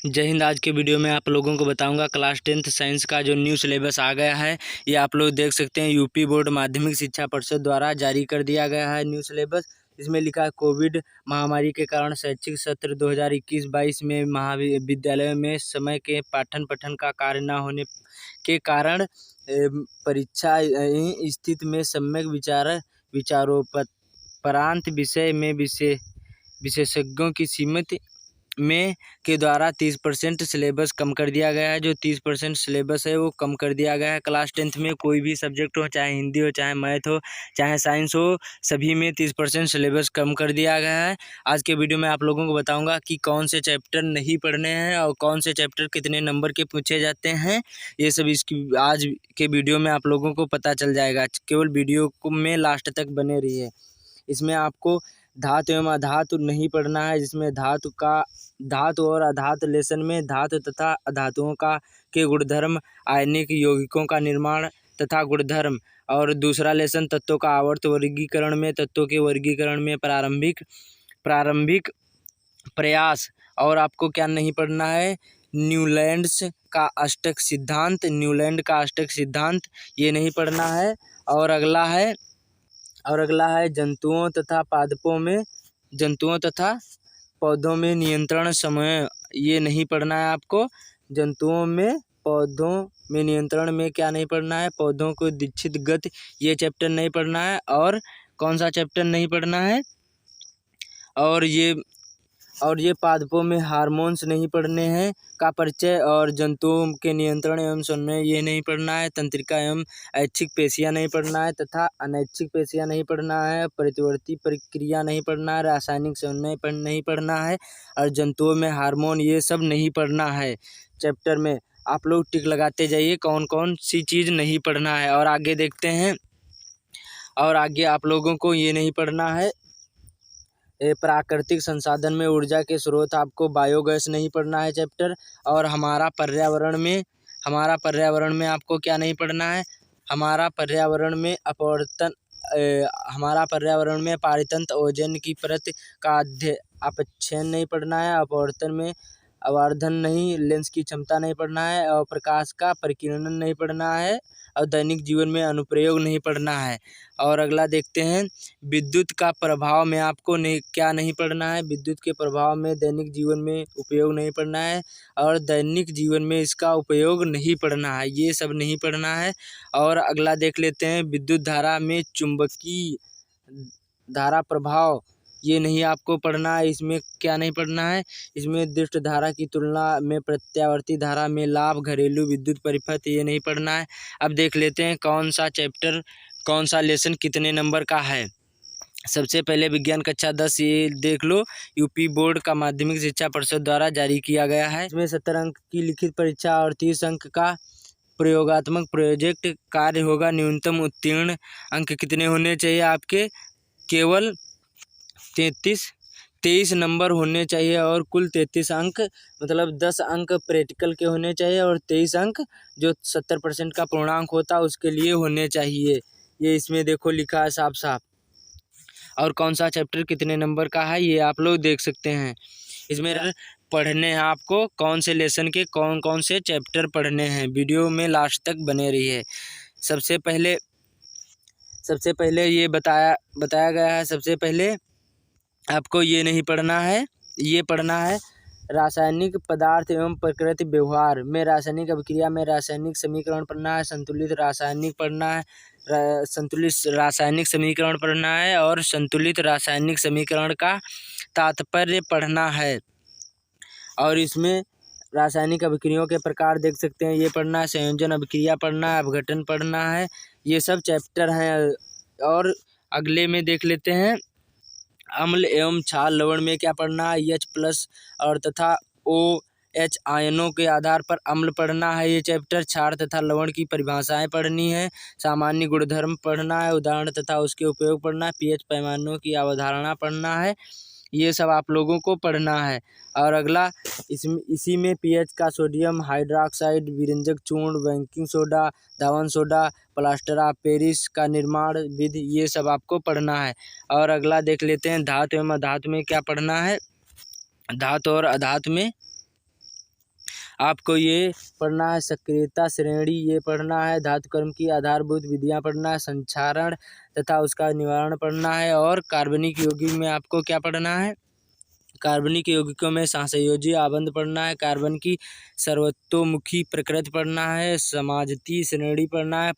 जय हिंद। आज के वीडियो में आप लोगों को बताऊंगा क्लास 10th साइंस का जो न्यू सिलेबस आ गया है। ये आप लोग देख सकते हैं, यूपी बोर्ड माध्यमिक शिक्षा परिषद द्वारा जारी कर दिया गया है न्यू सिलेबस। इसमें लिखा है कोविड महामारी के कारण शैक्षिक सत्र 2021-22 में महाविद्यालयों में समय के पाठन पठन का कार्य न होने के कारण परीक्षा स्थिति में सम्यक विचारोपरांत विषय में विशेषज्ञों की सीमित में के द्वारा 30% सिलेबस कम कर दिया गया है। जो 30% सिलेबस है वो कम कर दिया गया है। क्लास 10th में कोई भी सब्जेक्ट हो, चाहे हिंदी हो, चाहे मैथ हो, चाहे साइंस हो, सभी में 30% सिलेबस कम कर दिया गया है। आज के वीडियो में आप लोगों को बताऊंगा कि कौन से चैप्टर नहीं पढ़ने हैं और कौन से चैप्टर कितने नंबर के पूछे जाते हैं। ये सब इसकी आज के वीडियो में आप लोगों को पता चल जाएगा। केवल वीडियो को में लास्ट तक बने रहिए। इसमें आपको धातु एवं अधातु नहीं पढ़ना है, जिसमें धातु और अधातु लेसन में धातु तथा अधातुओं के गुणधर्म, आयनिक यौगिकों का निर्माण तथा गुणधर्म, और दूसरा लेसन तत्वों का आवर्त वर्गीकरण में तत्वों के वर्गीकरण में प्रारंभिक प्रयास। और आपको क्या नहीं पढ़ना है, न्यूलैंड का अष्टक सिद्धांत ये नहीं पढ़ना है। और अगला है जंतुओं तथा पौधों में नियंत्रण समय, ये नहीं पढ़ना है आपको। पौधों में नियंत्रण में क्या नहीं पढ़ना है, पौधों को दीक्षित गति, ये चैप्टर नहीं पढ़ना है। और कौन सा चैप्टर नहीं पढ़ना है, और ये पादपों में हार्मोन्स नहीं पढ़ने हैं का परिचय, और जंतुओं के नियंत्रण एवं समय ये नहीं पढ़ना है। तंत्रिका एवं ऐच्छिक पेशियाँ नहीं पढ़ना है तथा अनैच्छिक पेशियाँ नहीं पढ़ना है। प्रतिवर्ती प्रक्रिया नहीं पढ़ना है। रासायनिक समय नहीं पढ़ना है। और जंतुओं में हार्मोन ये सब नहीं पढ़ना है। चैप्टर में आप लोग टिक लगाते जाइए कौन कौन सी चीज़ नहीं पढ़ना है। और आगे देखते हैं, और आगे आप लोगों को ये नहीं पढ़ना है, प्राकृतिक संसाधन में ऊर्जा के स्रोत, आपको बायोगैस नहीं पढ़ना है चैप्टर। और हमारा पर्यावरण में आपको क्या नहीं पढ़ना है, हमारा पर्यावरण में पारितंत्र, ओजोन की परत का अपक्षय नहीं पढ़ना है। अपवर्तन में अवर्धन नहीं, लेंस की क्षमता नहीं पढ़ना है, और प्रकाश का परिकिरण नहीं पढ़ना है, और दैनिक जीवन में अनुप्रयोग नहीं पढ़ना है। और अगला देखते हैं, विद्युत का प्रभाव में आपको क्या नहीं पढ़ना है, विद्युत के प्रभाव में दैनिक जीवन में उपयोग नहीं पढ़ना है, और दैनिक जीवन में इसका उपयोग नहीं पढ़ना है, ये सब नहीं पढ़ना है। और अगला देख लेते हैं, विद्युत धारा में चुंबकीय धारा प्रभाव, ये नहीं आपको पढ़ना है। इसमें क्या नहीं पढ़ना है, इसमें दृष्ट धारा की तुलना में प्रत्यावर्ती धारा में लाभ, घरेलू विद्युत परिपथ, ये नहीं पढ़ना है। अब देख लेते हैं कौन सा चैप्टर, कौन सा लेसन कितने नंबर का है। सबसे पहले विज्ञान कक्षा 10, ये देख लो, यूपी बोर्ड का माध्यमिक शिक्षा परिषद द्वारा जारी किया गया है। इसमें 70 अंक की लिखित परीक्षा और 30 अंक का प्रयोगात्मक प्रोजेक्ट कार्य होगा। न्यूनतम उत्तीर्ण अंक कितने होने चाहिए आपके, केवल 23 नंबर होने चाहिए, और कुल 33 अंक, मतलब 10 अंक प्रैक्टिकल के होने चाहिए, और 23 अंक जो 70% का पूर्णांक होता है उसके लिए होने चाहिए। ये इसमें देखो लिखा है साफ साफ। और कौन सा चैप्टर कितने नंबर का है ये आप लोग देख सकते हैं। इसमें पढ़ने हैं आपको कौन से लेसन के कौन कौन से चैप्टर पढ़ने हैं। वीडियो में लास्ट तक बने रहिए। सबसे पहले ये बताया गया है। सबसे पहले आपको ये नहीं पढ़ना है, ये पढ़ना है रासायनिक पदार्थ एवं प्रकृति व्यवहार में रासायनिक अभिक्रिया में रासायनिक समीकरण पढ़ना है। संतुलित रासायनिक समीकरण पढ़ना है, और संतुलित रासायनिक समीकरण का तात्पर्य पढ़ना है। और इसमें रासायनिक अभिक्रियाओं के प्रकार देख सकते हैं, ये पढ़ना है। संयोजन अभिक्रिया पढ़ना है, अपघटन पढ़ना है, ये सब चैप्टर हैं। और अगले में देख लेते हैं, अम्ल एवं क्षार लवण में क्या पढ़ना है, H+ और तथा OH आयनों के आधार पर अम्ल पढ़ना है ये चैप्टर। क्षार तथा लवण की परिभाषाएं पढ़नी है। सामान्य गुणधर्म पढ़ना है, उदाहरण तथा उसके उपयोग पढ़ना है। pH पैमानों की अवधारणा पढ़ना है, ये सब आप लोगों को पढ़ना है। और अगला इसी में pH का सोडियम हाइड्रोक्साइड, विरंजक चूर्ण, baking soda, Dhawan soda, plaster of Paris का निर्माण विधि, ये सब आपको पढ़ना है। और अगला देख लेते हैं, धातु एवं अधातु में क्या पढ़ना है। धातु और अधातु में आपको ये पढ़ना है। सक्रियता श्रेणी ये पढ़ना है। धातु कर्म की आधारभूत विधियाँ पढ़ना है। संक्षारण तथा उसका निवारण पढ़ना है। और कार्बनिक यौगिक में आपको क्या पढ़ना है? कार्बनिक यौगिकों में सहसंयोजी आबंध पढ़ना है। कार्बन की सर्वतोमुखी प्रकृति पढ़ना है। समाजती श्रेणी पढ़ना है।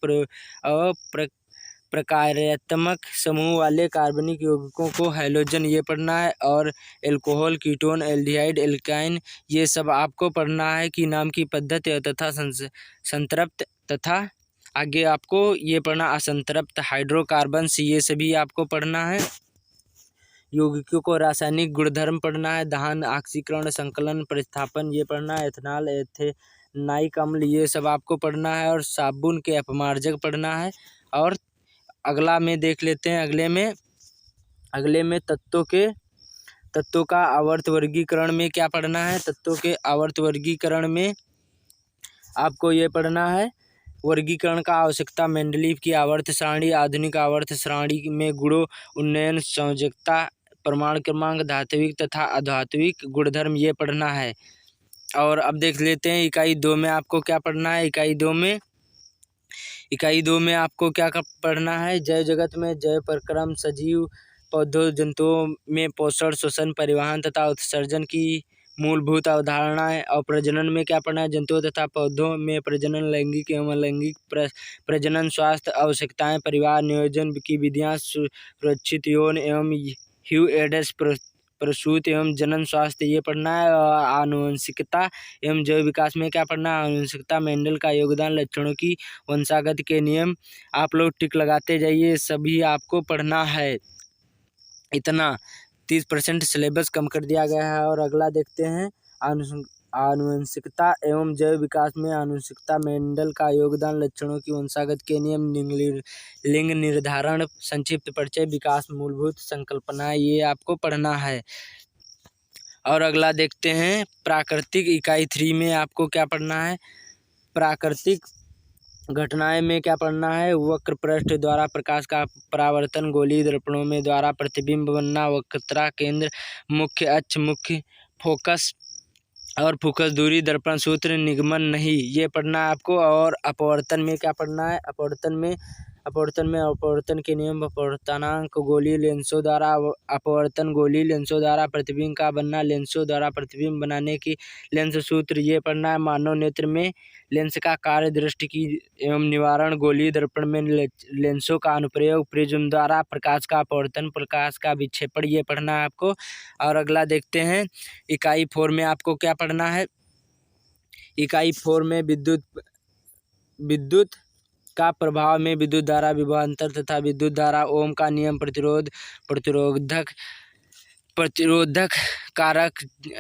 प्रकार्यात्मक समूह वाले कार्बनिक यौगिकों को हैलोजन ये पढ़ना है। और एल्कोहल, कीटोन, एल्डिहाइड, एल्काइन ये सब आपको पढ़ना है कि नाम की पद्धति तथा संतृप्त तथा आगे आपको ये पढ़ना असंतृप्त हाइड्रोकार्बन्स ये सभी आपको पढ़ना है। यौगिकों को रासायनिक गुणधर्म पढ़ना है। दहन, ऑक्सीकरण, संकलन, प्रतिस्थापन ये पढ़ना है। एथेनॉल, एथेनाइक अम्ल ये सब आपको पढ़ना है। और साबुन के अपमार्जक पढ़ना है। और अगला में देख लेते हैं। अगले में तत्वों का आवर्त वर्गीकरण में क्या पढ़ना है? तत्वों के आवर्त वर्गीकरण में आपको ये पढ़ना है। वर्गीकरण का आवश्यकता, मेंडलीव की आवर्त सारणी, आधुनिक आवर्त सारणी में गुणों, उन्नयन, संयोजकता, परमाणु क्रमांक, धात्विक तथा अधात्विक गुणधर्म ये पढ़ना है। और अब देख लेते हैं इकाई 2 में आपको क्या पढ़ना है। इकाई 2 में आपको क्या पढ़ना है? जैव जगत में जैव प्रक्रम, सजीव पौधों जंतुओं में पोषण, श्वसन, परिवहन तथा उत्सर्जन की मूलभूत अवधारणाएं। और प्रजनन में क्या पढ़ना है? जंतुओं तथा पौधों में प्रजनन, लैंगिक एवं अलैंगिक प्रजनन, स्वास्थ्य आवश्यकताएं, परिवार नियोजन की विधियां, सुरक्षित यौन एवं ह्यू एड्स प्रसूति एवं जनन स्वास्थ्य ये पढ़ना है। और आनुवंशिकता एवं जैव विकास में क्या पढ़ना है? आनुवंशिकता, मेंडल का योगदान, लक्षणों की वंशागत के नियम। आप लोग टिक लगाते जाइए, सभी आपको पढ़ना है। इतना 30% सिलेबस कम कर दिया गया है। और अगला देखते हैं। आनुवंशिकता एवं जैव विकास में आनुवंशिकता, मेंडल का योगदान, लक्षणों की वंशागत के नियम, लिंग निर्धारण, संक्षिप्त परिचय, विकास, मूलभूत संकल्पनाएं ये आपको पढ़ना है। और अगला देखते हैं। प्राकृतिक इकाई 3 में आपको क्या पढ़ना है? प्राकृतिक घटनाएं में क्या पढ़ना है? वक्र पृष्ठ द्वारा प्रकाश का परावर्तन, गोलीय दर्पणों में द्वारा प्रतिबिंब बनना, वक्रता, केंद्र, मुख्य अक्ष, मुख्य फोकस और फोकस दूरी, दर्पण सूत्र, निगमन नहीं ये पढ़ना है आपको। और अपवर्तन में क्या पढ़ना है? अपवर्तन के नियम, अपवर्तनांक, गोलीय लेंसों द्वारा अपवर्तन, गोलीय लेंसों द्वारा प्रतिबिंब का बनना, लेंसों द्वारा प्रतिबिंब बनाने की लेंस सूत्र ये पढ़ना है। मानव नेत्र में लेंस का कार्य, दृष्टि की एवं निवारण, गोलीय दर्पण में लेंसों का अनुप्रयोग, प्रिज्म द्वारा प्रकाश का अपवर्तन, प्रकाश का विक्षेपण ये पढ़ना है आपको। और अगला देखते हैं। इकाई 4 में आपको क्या पढ़ना है? इकाई 4 में विद्युत का प्रभाव में विद्युत धारा, विभवांतर तथा विद्युत धारा, ओम का नियम, प्रतिरोधक कारक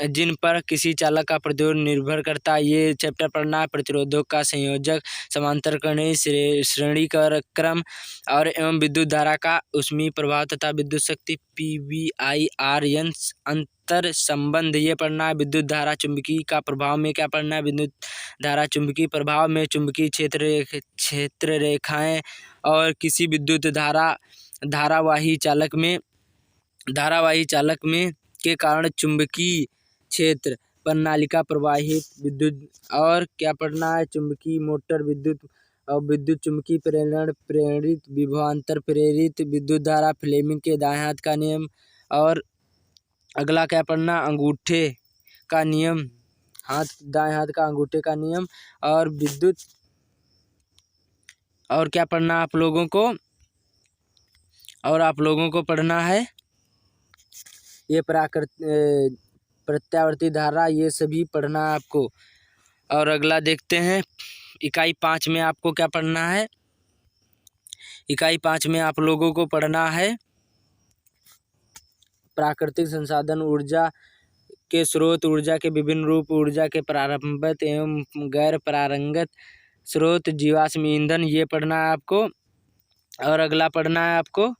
जिन पर किसी चालक का प्रतिरोध निर्भर करता है ये चैप्टर पढ़ना है। प्रतिरोधक का संयोजक, समांतरकर्णी श्रेणी क्रम और एवं विद्युत धारा का ऊष्मीय प्रभाव तथा विद्युत शक्ति PVIRN अंतर संबंध ये पढ़ना है। विद्युत धारा चुंबकीय का प्रभाव में क्या पढ़ना है? विद्युत धारा चुंबकीय प्रभाव में चुंबकीय क्षेत्र रेखाएं और किसी विद्युत धारावाही चालक में के कारण चुंबकीय क्षेत्र प्रणालिका प्रवाहित विद्युत। और क्या पढ़ना है? चुंबकीय मोटर, विद्युत और विद्युत चुंबकीय प्रेरण, प्रेरित विभवांतर, प्रेरित विद्युत धारा, फ्लेमिंग के दाएं हाथ का नियम। और अगला क्या पढ़ना? अंगूठे का नियम, दाएं हाथ का अंगूठे का नियम। और विद्युत और क्या पढ़ना आप लोगों को? और आप लोगों को पढ़ना है ये प्रत्यावर्ती धारा ये सभी पढ़ना है आपको। और अगला देखते हैं। इकाई 5 में आपको क्या पढ़ना है? इकाई 5 में आप लोगों को पढ़ना है प्राकृतिक संसाधन, ऊर्जा के स्रोत, ऊर्जा के विभिन्न रूप, ऊर्जा के प्रारंभिक एवं गैर प्रारंभिक स्रोत, जीवाश्म ईंधन ये पढ़ना है आपको। और अगला पढ़ना है आपको।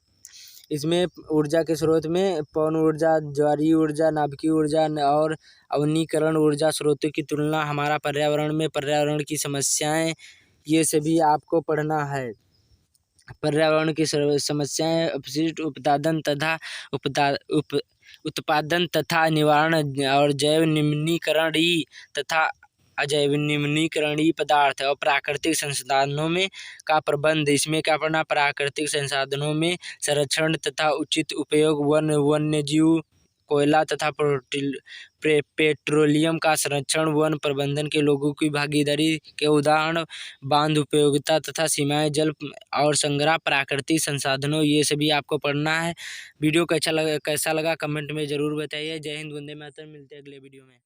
इसमें ऊर्जा के स्रोत में पवन ऊर्जा, ज्वारीय ऊर्जा, नाभिकीय ऊर्जा और अवनीकरण ऊर्जा स्रोतों की तुलना, हमारा पर्यावरण में पर्यावरण की समस्याएं ये सभी आपको पढ़ना है। पर्यावरण की समस्याएं, अपशिष्ट उत्पादन तथा निवारण और जैव निम्नीकरण तथा अजैविकरणीय पदार्थ और प्राकृतिक संसाधनों में का प्रबंध। इसमें क्या पढ़ना, प्राकृतिक संसाधनों में संरक्षण तथा उचित उपयोग, वन्यजीव, कोयला तथा पेट्रोलियम का संरक्षण, वन प्रबंधन के लोगों की भागीदारी के उदाहरण, बांध उपयोगिता तथा सीमाएं, जल और संग्रह, प्राकृतिक संसाधनों, ये सभी आपको पढ़ना है। वीडियो कैसा लगा कमेंट में ज़रूर बताइए। जय हिंद, वंदे मातरम। मिलते हैं अगले वीडियो में।